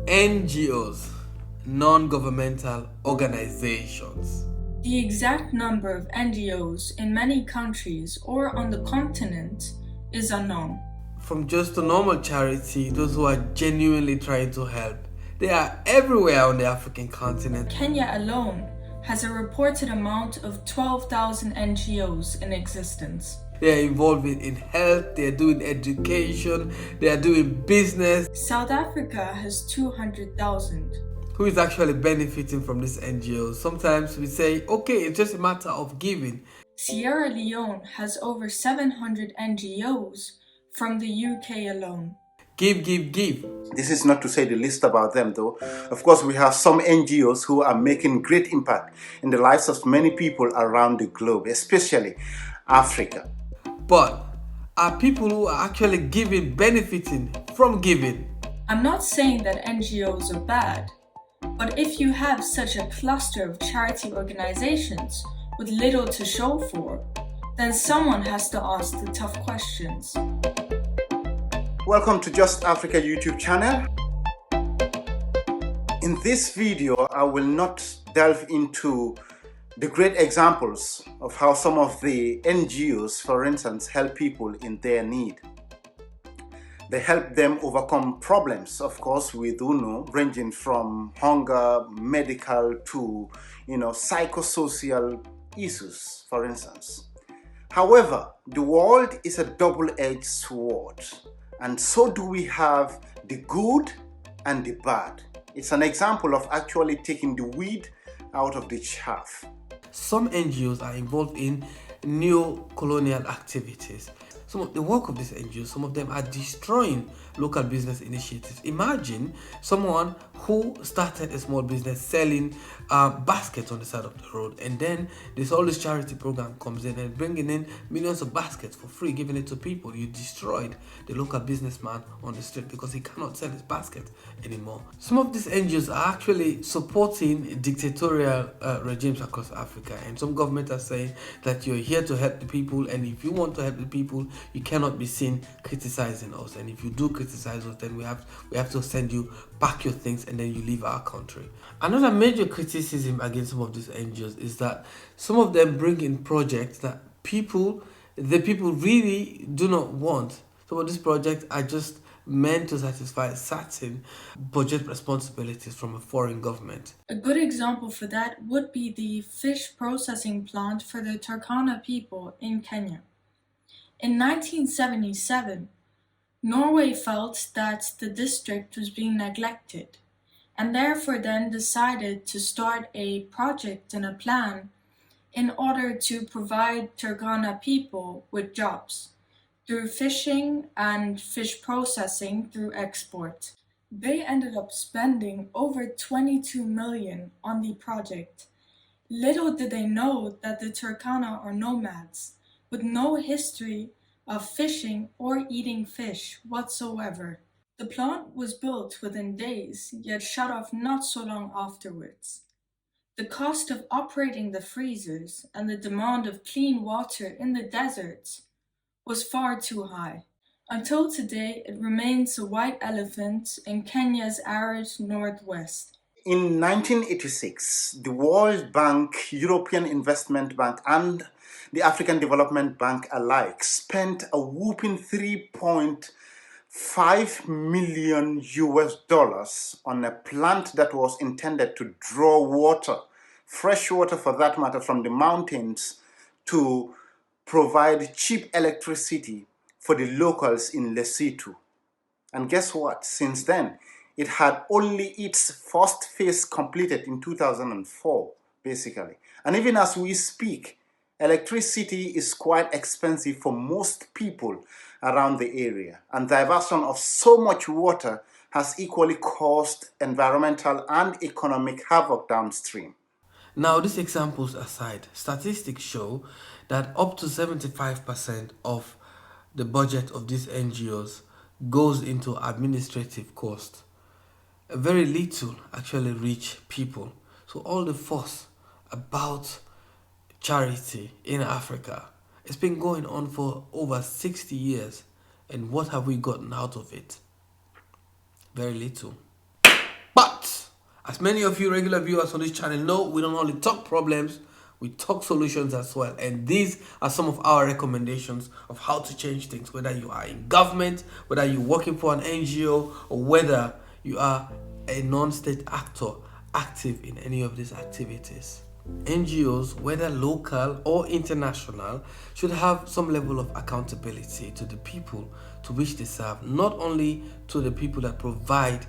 NGOs, non-governmental organizations. The exact number of NGOs in many countries or on the continent is unknown. From just a normal charity, those who are genuinely trying to help, they are everywhere on the African continent. Kenya alone has a reported amount of 12,000 NGOs in existence. They are involved in health, they are doing education, they are doing business. South Africa has 200,000. Who is actually benefiting from these NGOs? Sometimes we say, okay, it's just a matter of giving. Sierra Leone has over 700 NGOs from the UK alone. Give, give, give. This is not to say the least about them, though. Of course, we have some NGOs who are making great impact in the lives of many people around the globe, especially Africa. But are people who are actually giving benefiting from giving? I'm not saying that NGOs are bad, but if you have such a cluster of charity organizations with little to show for, then someone has to ask the tough questions. Welcome to Justz Africa YouTube channel. In this video, I will not delve into the great examples of how some of the NGOs, for instance, help people in their need. They help them overcome problems, of course, we do know, ranging from hunger, medical to, psychosocial issues, for instance. However, the world is a double-edged sword, and so do we have the good and the bad. It's an example of actually taking the weed out of the chaff. Some NGOs are involved in neo-colonial activities. Some of the work of these NGOs, some of them are destroying local business initiatives. Imagine someone who started a small business selling baskets on the side of the road, and then all this charity program comes in and bringing in millions of baskets for free, giving it to people. You destroyed the local businessman on the street because he cannot sell his basket anymore. Some of these NGOs are actually supporting dictatorial regimes across Africa, and some governments are saying that you're here to help the people, and if you want to help the people, you cannot be seen criticizing us, and if you do criticize us, then we have to send you pack your things and then you leave our country. Another major criticism against some of these NGOs is that some of them bring in projects that the people really do not want. Some of these projects are just meant to satisfy certain budget responsibilities from a foreign government. A good example for that would be the fish processing plant for the Turkana people in Kenya. In 1977, Norway felt that the district was being neglected, and therefore then decided to start a project and a plan in order to provide Turkana people with jobs through fishing and fish processing through export. They ended up spending over 22 million on the project. Little did they know that the Turkana are nomads with no history of fishing or eating fish whatsoever. The plant was built within days, yet shut off not so long afterwards. The cost of operating the freezers and the demand of clean water in the deserts was far too high. Until today, it remains a white elephant in Kenya's arid northwest. In 1986, the World Bank, European Investment Bank, and the African Development Bank alike spent a whopping $3.5 million on a plant that was intended to draw water, fresh water for that matter, from the mountains to provide cheap electricity for the locals in Lesotho. And guess what? Since then, it had only its first phase completed in 2004, basically. And even as we speak, electricity is quite expensive for most people around the area. And diversion of so much water has equally caused environmental and economic havoc downstream. Now, these examples aside, statistics show that up to 75% of the budget of these NGOs goes into administrative costs. Very little actually reach people. So all the fuss about charity in Africa, it's been going on for over 60 years. And what have we gotten out of it? Very little. As many of you regular viewers on this channel know, we don't only talk problems, we talk solutions as well. And these are some of our recommendations of how to change things, whether you are in government, whether you're working for an NGO, or whether you are a non-state actor active in any of these activities. NGOs, whether local or international, should have some level of accountability to the people to which they serve, not only to the people that provide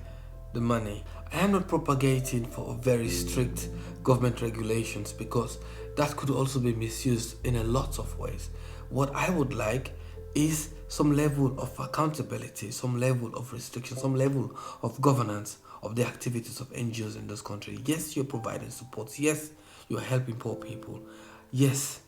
the money. I am not propagating for very strict government regulations because that could also be misused in a lot of ways. What I would like is some level of accountability, some level of restriction, some level of governance of the activities of NGOs in this country. Yes, you're providing support. Yes, you're helping poor people. Yes,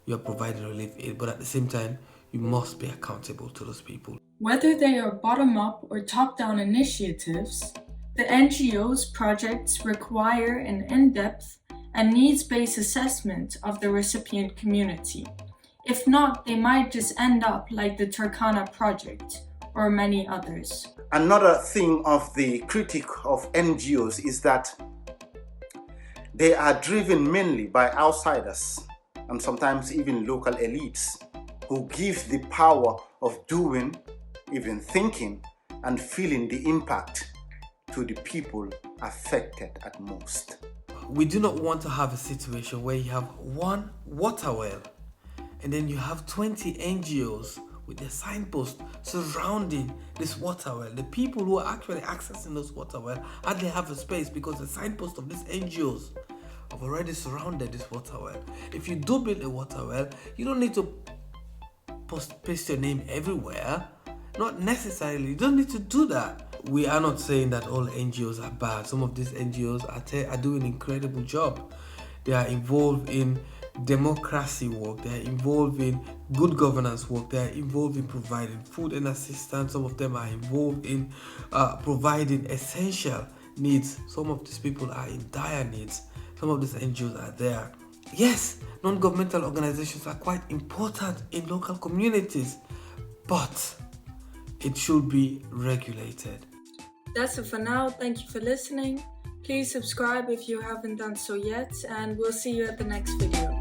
you're providing relief aid, but at the same time, you must be accountable to those people. Whether they are bottom-up or top-down initiatives, the NGOs projects require an in-depth and needs-based assessment of the recipient community. If not, they might just end up like the Turkana project or many others. Another thing of the critique of NGOs is that they are driven mainly by outsiders and sometimes even local elites who give the power of doing, even thinking, and feeling the impact to the people affected at most. We do not want to have a situation where you have one water well and then you have 20 NGOs with their signpost surrounding this water well. The people who are actually accessing those water well hardly have a space because the signpost of these NGOs have already surrounded this water well. If you do build a water well, you don't need to paste your name everywhere. Not necessarily. You don't need to do that. We are not saying that all NGOs are bad. Some of these NGOs are doing an incredible job. They are involved in democracy work. They are involved in good governance work. They are involved in providing food and assistance. Some of them are involved in providing essential needs. Some of these people are in dire needs. Some of these NGOs are there. Yes, non-governmental organizations are quite important in local communities, but it should be regulated. That's it for now. Thank you for listening. Please subscribe if you haven't done so yet, and we'll see you at the next video.